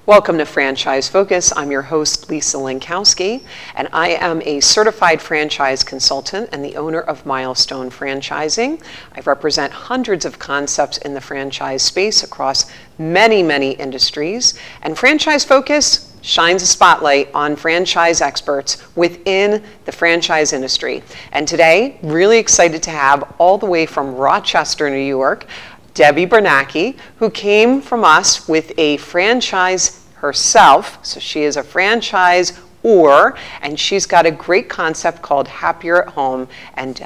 Welcome to Franchise Focus. I'm your host, Lisa Lankowski, and I am a certified franchise consultant and the owner of Milestone Franchising. I represent hundreds of concepts in the franchise space across many, many industries, and Franchise Focus shines a spotlight on franchise experts within the franchise industry. And today, really excited to have all the way from Rochester, New York, Debbie Bernacki, who came from us with a franchise herself. So she is a franchisor, and she's got a great concept called Happier at Home. And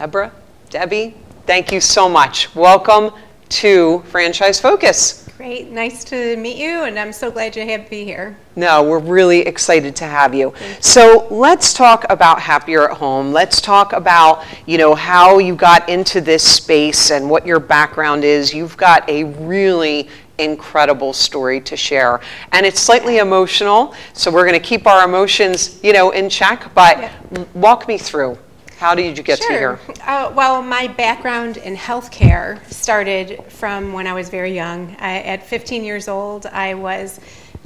Debbie, thank you so much. Welcome to Franchise Focus. Great, nice to meet you, and I'm so glad you have to be here. No, we're really excited to have you. So let's talk about Happier at Home. Let's talk about, how you got into this space and what your background is. You've got a really incredible story to share, and it's slightly emotional, so we're going to keep our emotions, in check, but walk me through. How did you get to here? Well, my background in healthcare started from when I was very young. At 15 years old, I was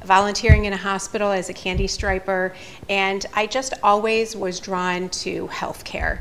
volunteering in a hospital as a candy striper, and I just always was drawn to healthcare.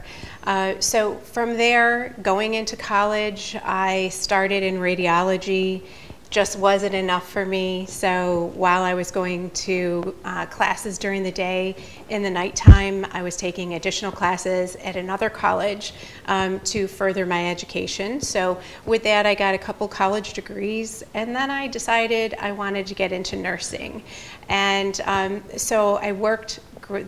So from there, going into college, I started in radiology. Just wasn't enough for me, so while I was going to classes during the day, in the nighttime I was taking additional classes at another college to further my education. So with that, I got a couple college degrees, and then I decided I wanted to get into nursing. And so I worked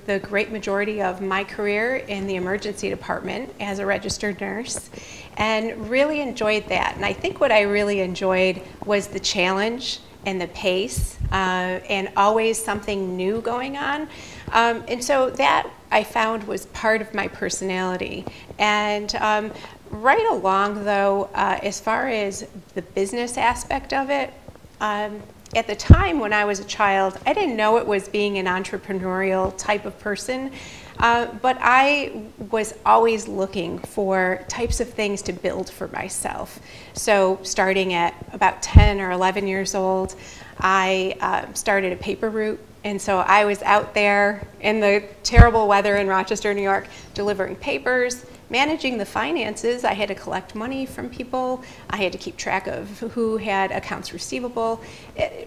the great majority of my career in the emergency department as a registered nurse, and really enjoyed that. And I think what I really enjoyed was the challenge and the pace, and always something new going on. And so that I found was part of my personality. And right along though, as far as the business aspect of it, at the time when I was a child, I didn't know it was being an entrepreneurial type of person, but I was always looking for types of things to build for myself. So starting at about 10 or 11 years old, I started a paper route. And so I was out there in the terrible weather in Rochester, New York, delivering papers, managing the finances. I had to collect money from people. I had to keep track of who had accounts receivable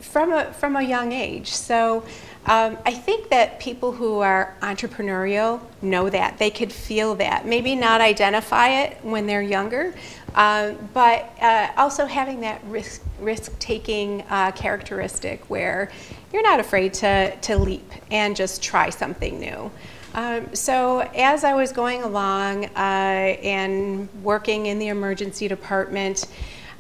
from a young age. So I think that people who are entrepreneurial know that. They could feel that. Maybe not identify it when they're younger, but also having that risk-taking characteristic where you're not afraid to leap and just try something new. So as I was going along and working in the emergency department,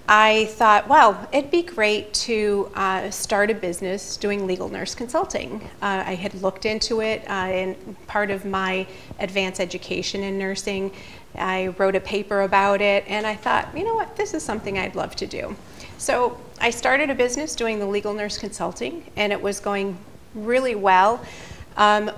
I thought, well, it'd be great to start a business doing legal nurse consulting. I had looked into it in part of my advanced education in nursing. I wrote a paper about it, and I thought, you know what, this is something I'd love to do. So I started a business doing the legal nurse consulting, and it was going really well.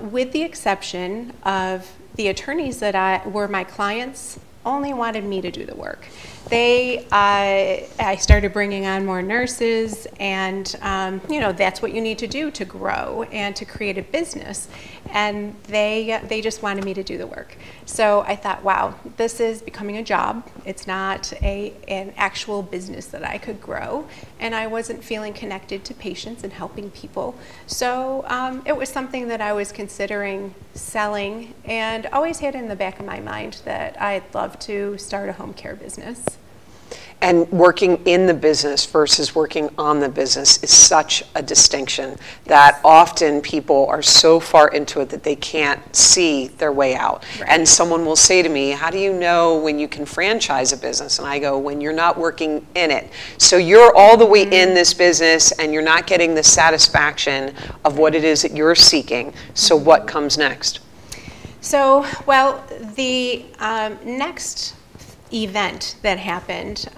With the exception of the attorneys that were my clients only wanted me to do the work. I started bringing on more nurses, and that's what you need to do to grow and to create a business. And they just wanted me to do the work. So I thought, wow, this is becoming a job. It's not an actual business that I could grow, and I wasn't feeling connected to patients and helping people. So it was something that I was considering selling, and always had in the back of my mind that I'd love to start a home care business. And working in the business versus working on the business is such a distinction that often people are so far into it that they can't see their way out. Right. And someone will say to me, how do you know when you can franchise a business? And I go, when you're not working in it. So you're all the way in this business and you're not getting the satisfaction of what it is that you're seeking. So what comes next? So, well, the next event that happened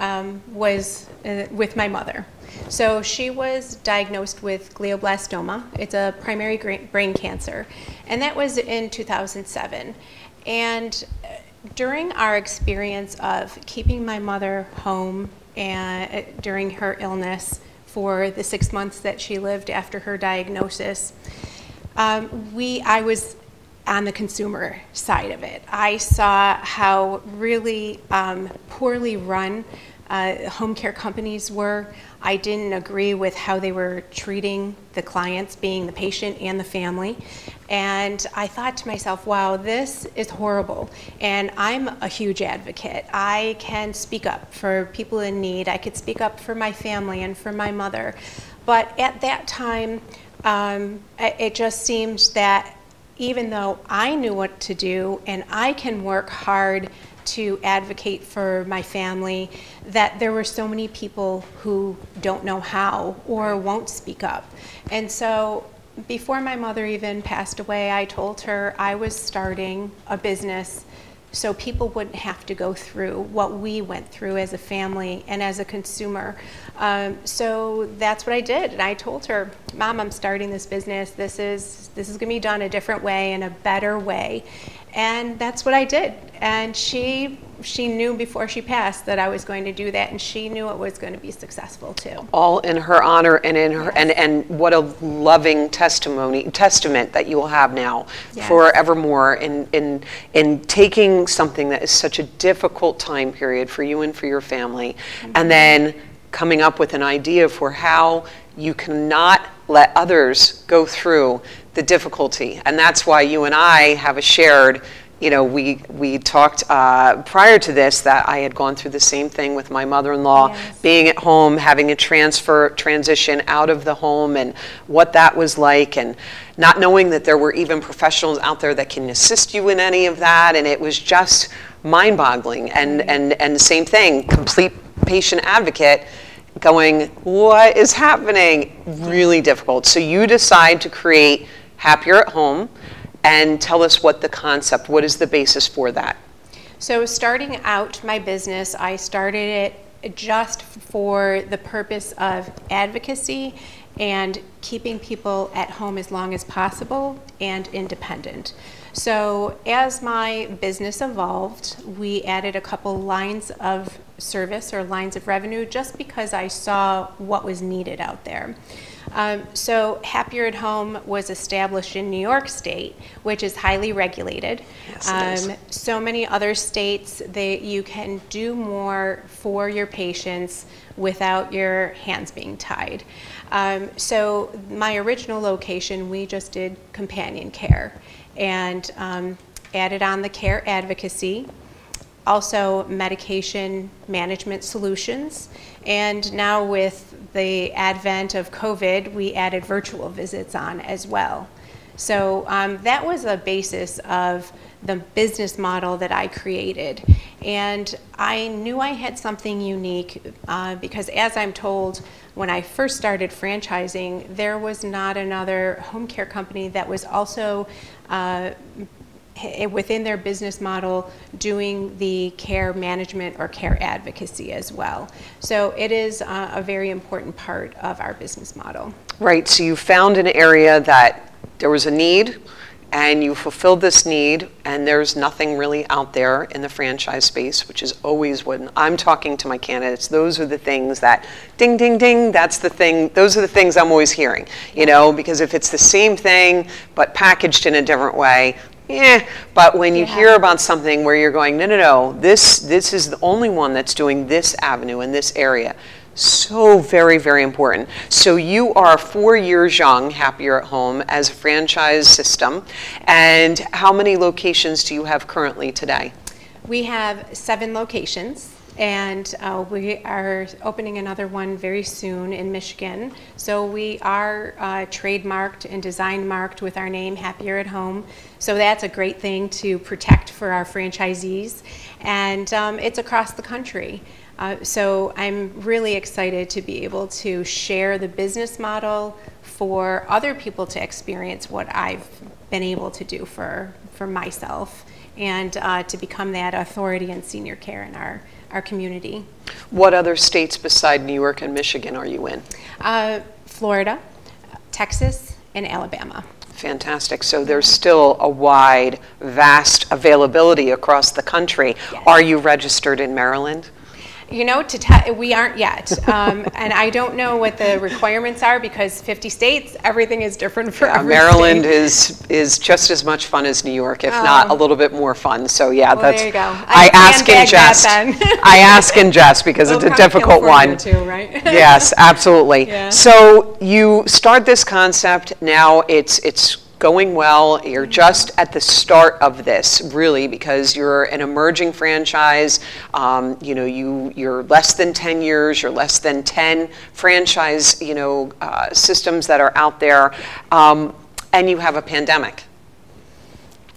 was with my mother. So she was diagnosed with glioblastoma. It's a primary brain cancer, and that was in 2007. And during our experience of keeping my mother home and during her illness for the 6 months that she lived after her diagnosis. I was on the consumer side of it. I saw how really poorly run home care companies were. I didn't agree with how they were treating the clients, being the patient and the family. And I thought to myself, wow, this is horrible. And I'm a huge advocate. I can speak up for people in need. I could speak up for my family and for my mother. But at that time, it just seemed that even though I knew what to do and I can work hard to advocate for my family, that there were so many people who don't know how or won't speak up. And so before my mother even passed away, I told her I was starting a business so people wouldn't have to go through what we went through as a family and as a consumer. So that's what I did. And I told her, Mom, I'm starting this business. This is going to be done a different way and a better way. And that's what I did. And she knew before she passed that I was going to do that, and she knew it was going to be successful too. All in her honor and in her, yes. and what a loving testament that you will have now, yes. forevermore in taking something that is such a difficult time period for you and for your family, mm-hmm. and then coming up with an idea for how you cannot let others go through the difficulty. And that's why you and I have a shared, we talked prior to this that I had gone through the same thing with my mother-in-law, yes. being at home, having a transition out of the home, and what that was like, and not knowing that there were even professionals out there that can assist you in any of that. And it was just mind-boggling. And the same thing, complete patient advocate, going, what is happening? Really difficult. So you decide to create Happier at Home, and tell us what the concept, what is the basis for that? So starting out my business, I started it just for the purpose of advocacy and keeping people at home as long as possible and independent. So as my business evolved, we added a couple lines of service or lines of revenue just because I saw what was needed out there. So Happier at Home was established in New York State, which is highly regulated. Yes, it is. So many other states, you can do more for your patients without your hands being tied. So my original location, we just did companion care and added on the care advocacy, also medication management solutions, and now with the advent of COVID, we added virtual visits on as well. So that was the basis of the business model that I created. And I knew I had something unique because, as I'm told, when I first started franchising, there was not another home care company that was also within their business model doing the care management or care advocacy as well. So it is a very important part of our business model. Right, so you found an area that there was a need, and you fulfilled this need, and there's nothing really out there in the franchise space, which is always when I'm talking to my candidates, those are the things that ding, ding, ding, that's the thing, those are the things I'm always hearing, because if it's the same thing but packaged in a different way, but when you hear about something where you're going, no, this is the only one that's doing this avenue in this area, so very, very important. So you are 4 years young, Happier at Home, as a franchise system. And how many locations do you have currently today? We have 7 locations. And we are opening another one very soon in Michigan. So we are trademarked and design marked with our name, Happier at Home. So that's a great thing to protect for our franchisees. And it's across the country. So I'm really excited to be able to share the business model for other people to experience what I've been able to do for myself, and to become that authority in senior care in our community. What other states beside New York and Michigan are you in? Florida, Texas, and Alabama. Fantastic. So there's still a wide, vast availability across the country. Yes. Are you registered in Maryland? You know, we aren't yet. And I don't know what the requirements are because 50 states, everything is different for every Maryland state. is just as much fun as New York, if not a little bit more fun. So yeah, well, that's, there you go. I ask in jest. I ask in jest because it's a difficult one. Too, right? Yes, absolutely. Yeah. So you start this concept, now it's going well. You're just at the start of this, really, because you're an emerging franchise. You know, you're less than 10 years. You're less than 10 franchise, systems that are out there, and you have a pandemic.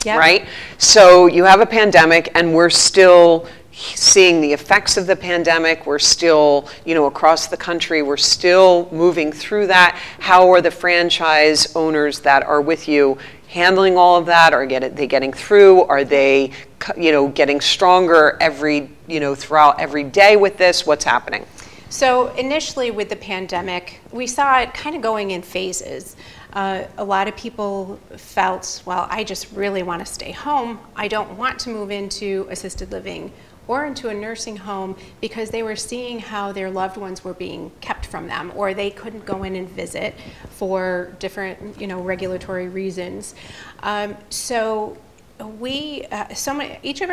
Yep. Right? So you have a pandemic, and we're still seeing the effects of the pandemic. We're still, across the country, we're still moving through that. How are the franchise owners that are with you handling all of that? Are they getting through? Are they, getting stronger throughout every day with this? What's happening? So initially with the pandemic, we saw it kind of going in phases. A lot of people felt, well, I just really want to stay home. I don't want to move into assisted living or into a nursing home because they were seeing how their loved ones were being kept from them, or they couldn't go in and visit for different, regulatory reasons. So each of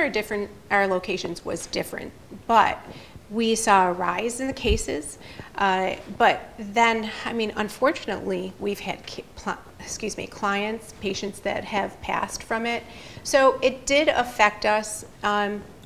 our locations was different, but we saw a rise in the cases. But then, unfortunately, we've had clients, patients that have passed from it. So it did affect us.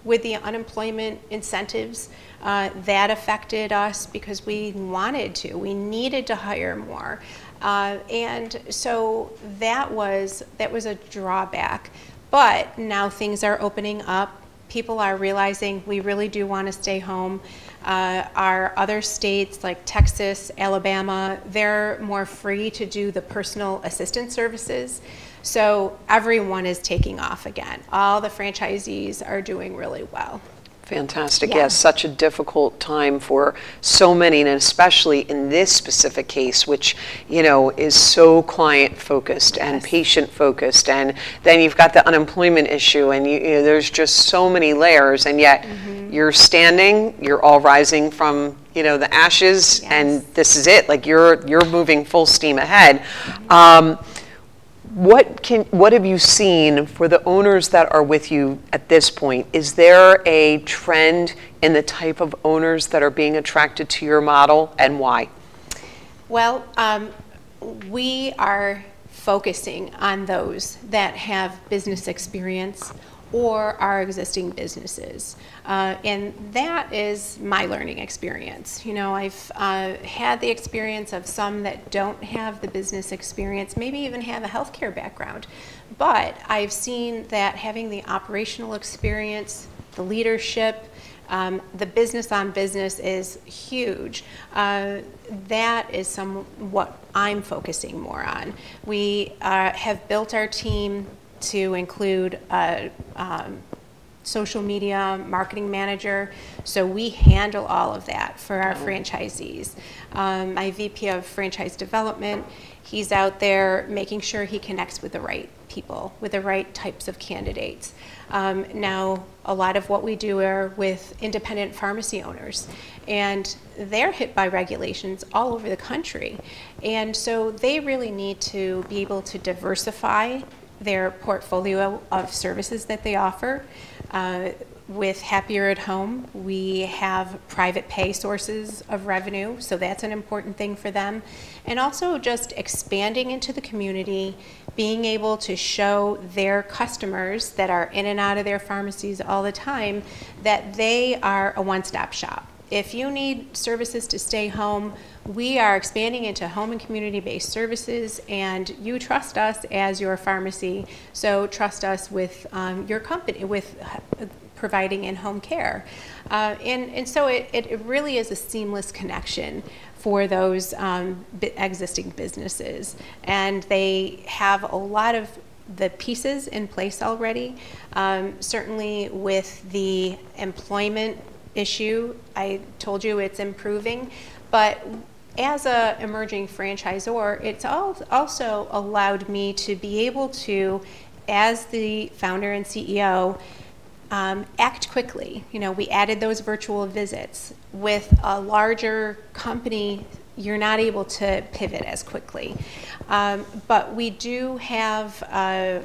With the unemployment incentives, that affected us because we needed to hire more. And so that was a drawback. But now things are opening up. People are realizing we really do want to stay home. Our other states like Texas, Alabama, they're more free to do the personal assistance services. So everyone is taking off again. All the franchisees are doing really well. Fantastic. Yeah. Yes, such a difficult time for so many, and especially in this specific case, which, is so client focused and Yes. patient focused. And then you've got the unemployment issue, and there's just so many layers, and yet you're standing, you're all rising from, the ashes, Yes. and this is it. Like you're moving full steam ahead. What have you seen for the owners that are with you at this point? Is there a trend in the type of owners that are being attracted to your model, and why? Well, we are focusing on those that have business experience or are existing businesses. And that is my learning experience. I've had the experience of some that don't have the business experience, maybe even have a healthcare background. But I've seen that having the operational experience, the leadership, the business on business is huge. That is what I'm focusing more on. We have built our team to include a social media marketing manager, so we handle all of that for our franchisees. My VP of franchise development, he's out there making sure he connects with the right people, with the right types of candidates. Now, a lot of what we do are with independent pharmacy owners, and they're hit by regulations all over the country. And so they really need to be able to diversify their portfolio of services that they offer. With Happier at Home, we have private pay sources of revenue, so that's an important thing for them. And also just expanding into the community, being able to show their customers that are in and out of their pharmacies all the time that they are a one-stop shop. If you need services to stay home, we are expanding into home and community-based services, and you trust us as your pharmacy, so trust us with your company, with providing in-home care. And so it really is a seamless connection for those existing businesses. And they have a lot of the pieces in place already. Certainly with the employment issue, I told you it's improving, but as an emerging franchisor, it's also allowed me to be able to, as the founder and CEO, act quickly. You know, we added those virtual visits. With a larger company, you're not able to pivot as quickly. But we do have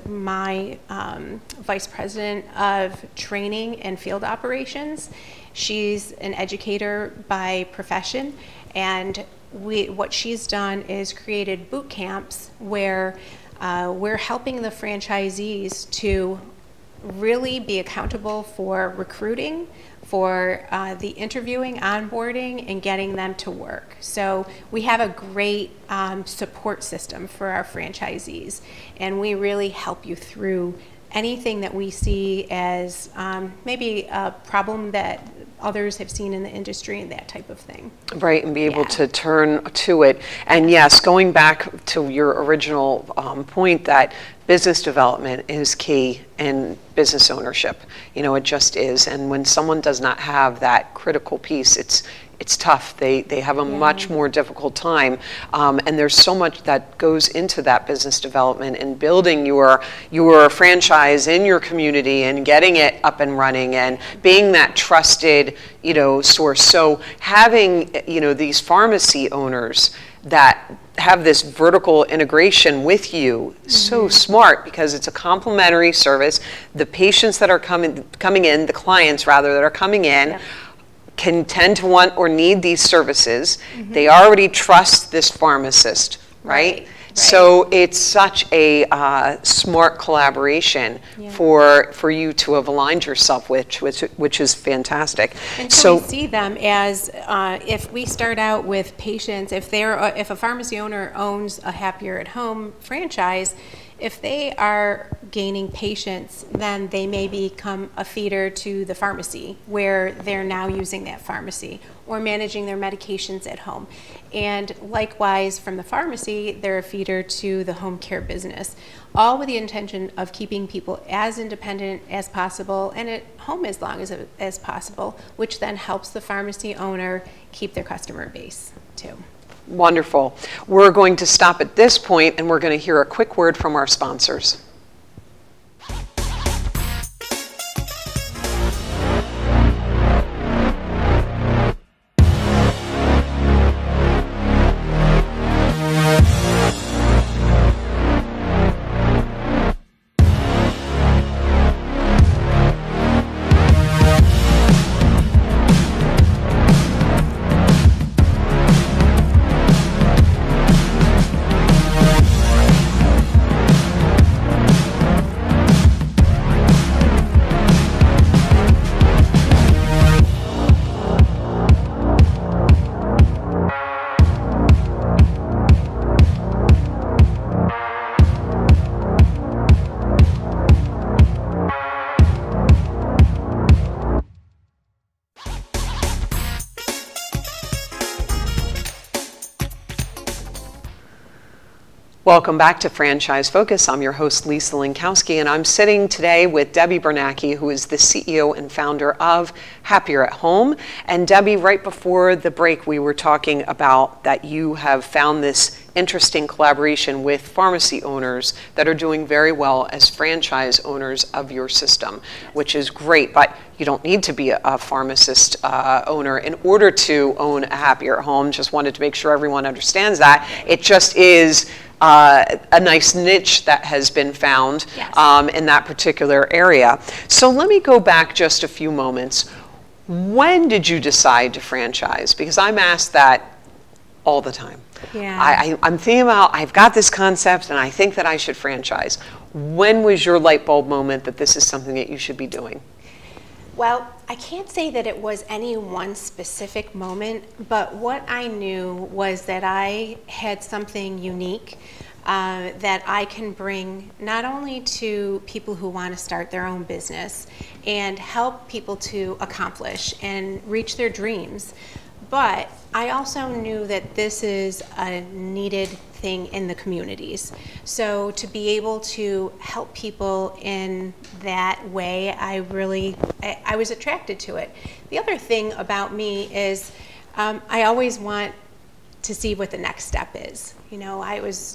my Vice President of Training and Field Operations. She's an educator by profession, and what she's done is created boot camps where we're helping the franchisees to really be accountable for recruiting, for the interviewing, onboarding, and getting them to work. So we have a great support system for our franchisees, and we really help you through anything that we see as maybe a problem that others have seen in the industry and that type of thing. Right, and be able to turn to it. And yes, going back to your original point that business development is key in business ownership. You know, it just is. And when someone does not have that critical piece, it's tough. They have a much more difficult time. And there's so much that goes into that business development and building your franchise in your community and getting it up and running and being that trusted, you know, source. So having, you know, these pharmacy owners that have this vertical integration with you, so smart, because it's a complementary service. The patients that are coming in, the clients rather that are coming in, can tend to want or need these services. They already trust this pharmacist, right? So it's such a smart collaboration for you to have aligned yourself with, which is fantastic. And so we see them as if we start out with patients, if a pharmacy owner owns a Happier at Home franchise, if they are gaining patients, then they may become a feeder to the pharmacy where they're now using that pharmacy or managing their medications at home. And likewise, from the pharmacy, they're a feeder to the home care business, all with the intention of keeping people as independent as possible and at home as long as possible, which then helps the pharmacy owner keep their customer base too. Wonderful. We're going to stop at this point and we're going to hear a quick word from our sponsors. Welcome back to Franchise Focus. I'm your host, Lisa Lankowski, and I'm sitting today with Debbie Bernacki, who is the CEO and founder of Happier at Home. And Debbie, right before the break, we were talking about that you have found this interesting collaboration with pharmacy owners that are doing very well as franchise owners of your system, which is great, but you don't need to be a pharmacist owner in order to own a Happier at Home. Just wanted to make sure everyone understands that. It just is a nice niche that has been found in that particular area. So let me go back just a few moments. When did you decide to franchise? Because I'm asked that all the time. I'm thinking about, I've got this concept and I think that I should franchise. When was your light bulb moment that this is something that you should be doing? Well, I can't say that it was any one specific moment, but what I knew was that I had something unique that I can bring not only to people who want to start their own business and help people to accomplish and reach their dreams, but I also knew that this is a needed thing in the communities. So to be able to help people in that way, I was attracted to it. The other thing about me is I always want to see what the next step is. You know,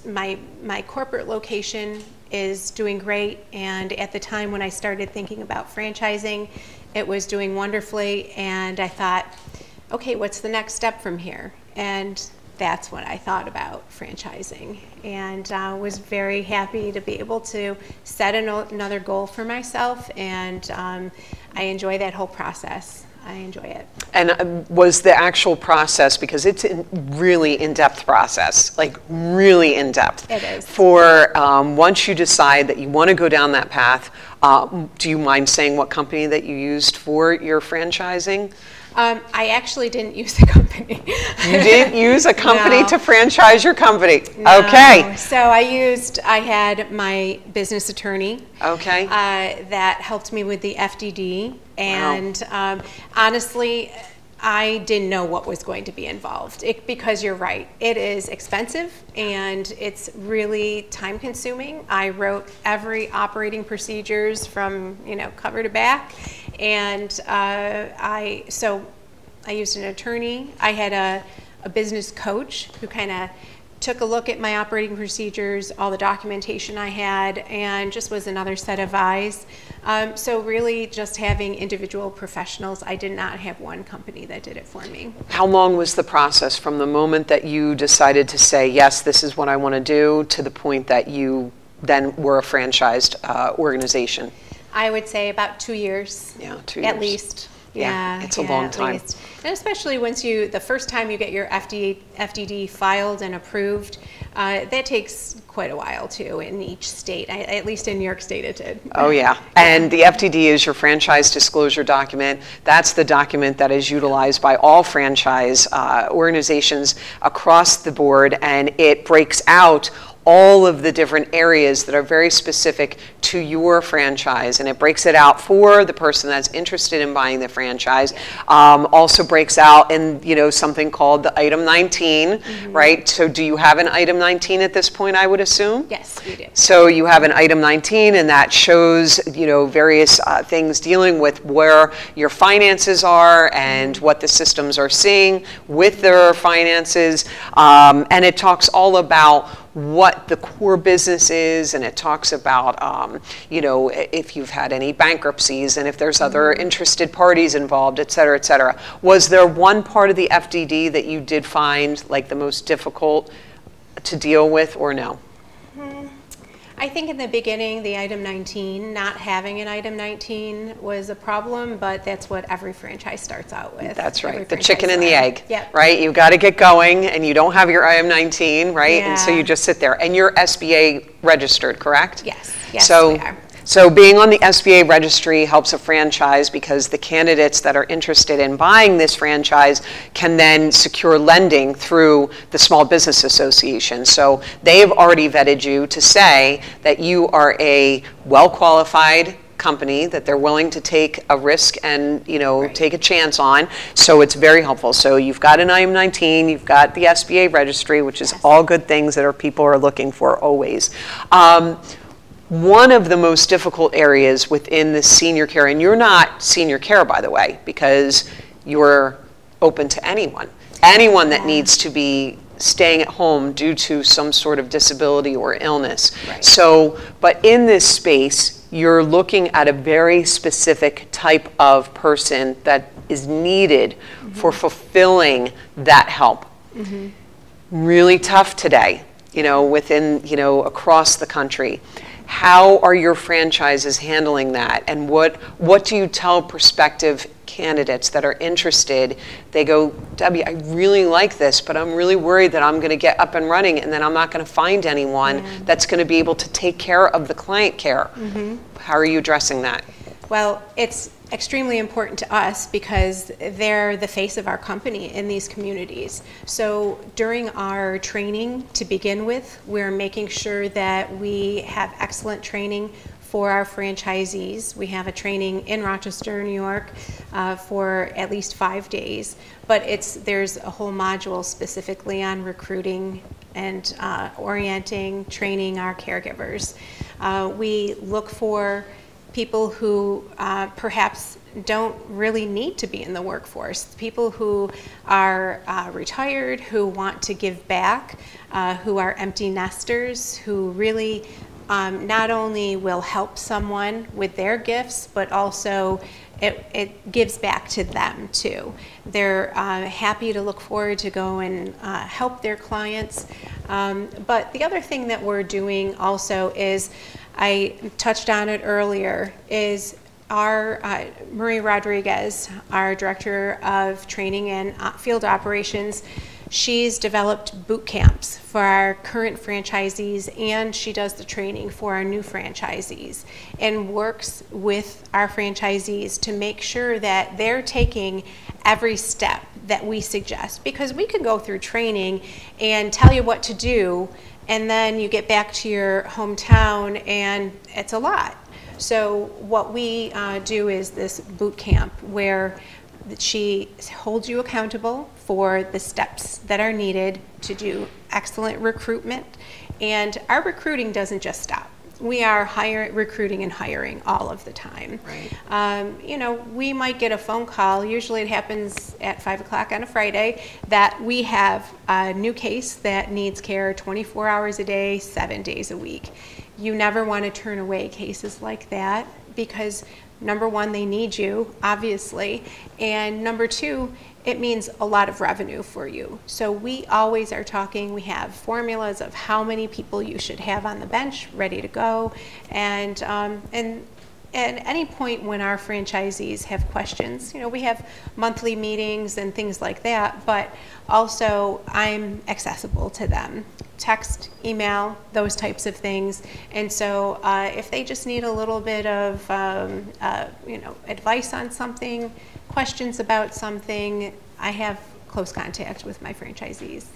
my corporate location is doing great, and at the time when I started thinking about franchising, it was doing wonderfully, and I thought, okay, what's the next step from here? And that's when I thought about franchising, and was very happy to be able to set another goal for myself, and I enjoy that whole process. I enjoy it. And was the actual process, because it's a really in-depth process, like really in-depth. It is. For once you decide that you want to go down that path, do you mind saying what company that you used for your franchising? I actually didn't use a company. You didn't use a company No. to franchise your company? No. Okay. So I had my business attorney. Okay. That helped me with the FDD. And honestly, I didn't know what was going to be involved because you're right. It is expensive and it's really time consuming. I wrote every operating procedures from cover to back. And so I used an attorney. I had a business coach who kind of took a look at my operating procedures, all the documentation I had, and just was another set of eyes. So really just having individual professionals. I did not have one company that did it for me. How long was the process from the moment that you decided to say, yes, this is what I want to do, to the point that you then were a franchised organization? I would say about 2 years. Yeah, 2 years. At least. Yeah, it's a long time. Least. And especially the first time you get your FDD filed and approved, that takes quite a while too in each state. At least in New York State it did. Oh yeah, and the FDD is your franchise disclosure document. That's the document that is utilized by all franchise organizations across the board, and it breaks out all of the different areas that are very specific to your franchise, and it breaks it out for the person that's interested in buying the franchise. Also breaks out in something called the item 19, right? So do you have an item 19 at this point, I would assume? Yes, we do. So you have an item 19, and that shows various things dealing with where your finances are and what the systems are seeing with their finances, and it talks all about what the core business is, and it talks about if you've had any bankruptcies and if there's other interested parties involved, et cetera, et cetera. Was there one part of the FDD that you did find like the most difficult to deal with, or no? I think in the beginning, the item 19, not having an item 19 was a problem, but that's what every franchise starts out with. That's right, Every the chicken and the franchise egg, Yep. right? You've got to get going, and you don't have your item 19, right? Yeah. And so you just sit there. And you're SBA registered, correct? Yes, So, we are. So being on the SBA registry helps a franchise, because the candidates that are interested in buying this franchise can then secure lending through the Small Business Association. So they've already vetted you to say that you are a well-qualified company, that they're willing to take a risk and Right. take a chance on. So it's very helpful. So you've got an item 19, you've got the SBA registry, which is all good things that people are looking for always. One of the most difficult areas within the senior care, and you're not senior care, by the way, because you're open to anyone that needs to be staying at home due to some sort of disability or illness. Right. So, but in this space, you're looking at a very specific type of person that is needed for fulfilling that help. Really tough today, across the country. How are your franchises handling that? And what do you tell prospective candidates that are interested? They go, Debbie, I really like this, but I'm really worried that I'm going to get up and running and then I'm not going to find anyone that's going to be able to take care of the client care. How are you addressing that? Well, it's extremely important to us because they're the face of our company in these communities. So during our training to begin with, we're making sure that we have excellent training for our franchisees. We have a training in Rochester, New York for at least 5 days, but there's a whole module specifically on recruiting and orienting, training our caregivers. We look for people who perhaps don't really need to be in the workforce, people who are retired, who want to give back, who are empty nesters, who really not only will help someone with their gifts, but also it gives back to them too. They're happy to look forward to go and help their clients. But the other thing that we're doing also is, I touched on it earlier, is our Marie Rodriguez, our Director of Training and Field Operations, she's developed boot camps for our current franchisees, and she does the training for our new franchisees and works with our franchisees to make sure that they're taking every step that we suggest. Because we can go through training and tell you what to do, and then you get back to your hometown and it's a lot. So what we do is this boot camp where she holds you accountable for the steps that are needed to do excellent recruitment. And our recruiting doesn't just stop. We are recruiting and hiring all of the time. Right. You know, we might get a phone call, usually it happens at 5 o'clock on a Friday, that we have a new case that needs care 24 hours a day, 7 days a week. You never want to turn away cases like that, because number one, they need you, obviously, and number two, it means a lot of revenue for you. So we always are talking, we have formulas of how many people you should have on the bench ready to go, and at any point when our franchisees have questions, you know, we have monthly meetings and things like that, but also I'm accessible to them. Text, email, those types of things. And so if they just need a little bit of you know, advice on something, questions about something, I have close contact with my franchisees.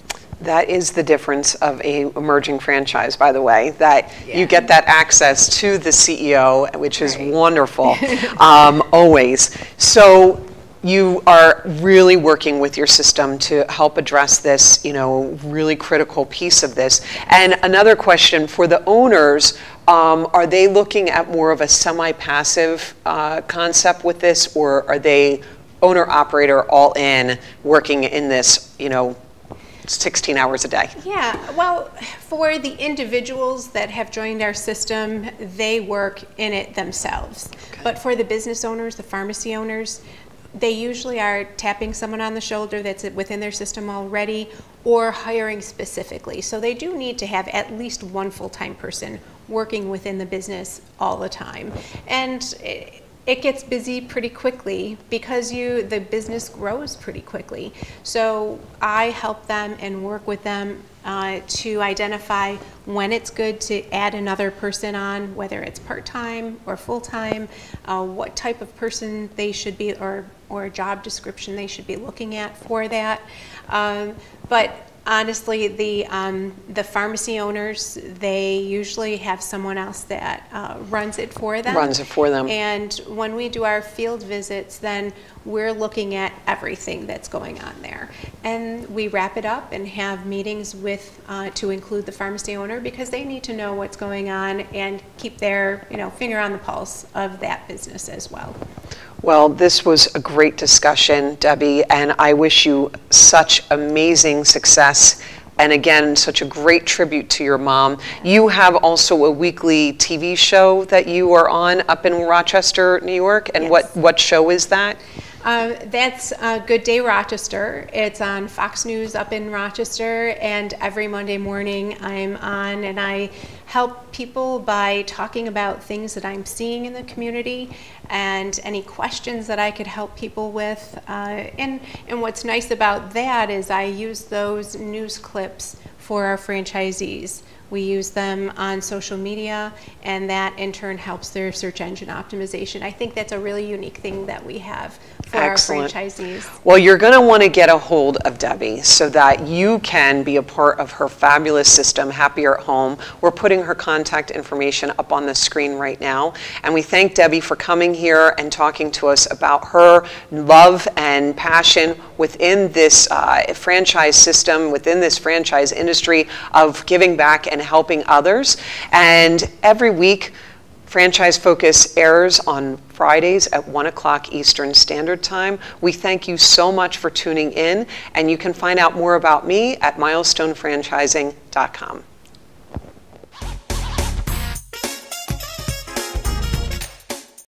That is the difference of a emerging franchise, by the way, that you get that access to the CEO, which is wonderful, always. So you are really working with your system to help address this, you know, really critical piece of this. And another question for the owners, are they looking at more of a semi-passive concept with this, or are they owner-operator all in, working in this, you know, 16 hours a day? Yeah, well, for the individuals that have joined our system, they work in it themselves. Okay. But for the business owners, the pharmacy owners, they usually are tapping someone on the shoulder that's within their system already, or hiring specifically. So they do need to have at least one full-time person working within the business all the time. And it gets busy pretty quickly because the business grows pretty quickly. So I help them and work with them to identify when it's good to add another person on, whether it's part-time or full-time, what type of person they should be, or a job description they should be looking at for that. But honestly, the pharmacy owners, they usually have someone else that runs it for them. Runs it for them. And when we do our field visits, then we're looking at everything that's going on there. And we wrap it up and have meetings with, to include the pharmacy owner, because they need to know what's going on and keep their, you know, finger on the pulse of that business as well. Well, this was a great discussion, Debbie, and I wish you such amazing success. And again, such a great tribute to your mom. You have also a weekly TV show that you are on up in Rochester, New York. And yes. what show is that? That's Good Day Rochester. It's on Fox News up in Rochester, and every Monday morning I'm on, and I help people by talking about things that I'm seeing in the community and any questions that I could help people with. And what's nice about that is I use those news clips for our franchisees. We use them on social media, and that in turn helps their search engine optimization. I think that's a really unique thing that we have for Excellent. our franchisees. Well, you're going to want to get a hold of Debbie so that you can be a part of her fabulous system, Happier at Home. We're putting her contact information up on the screen right now. And we thank Debbie for coming here and talking to us about her love and passion within this franchise system, within this franchise industry of giving back and helping others. And every week, Franchise Focus airs on Fridays at 1 o'clock Eastern Standard Time. We thank you so much for tuning in, and you can find out more about me at milestonefranchising.com.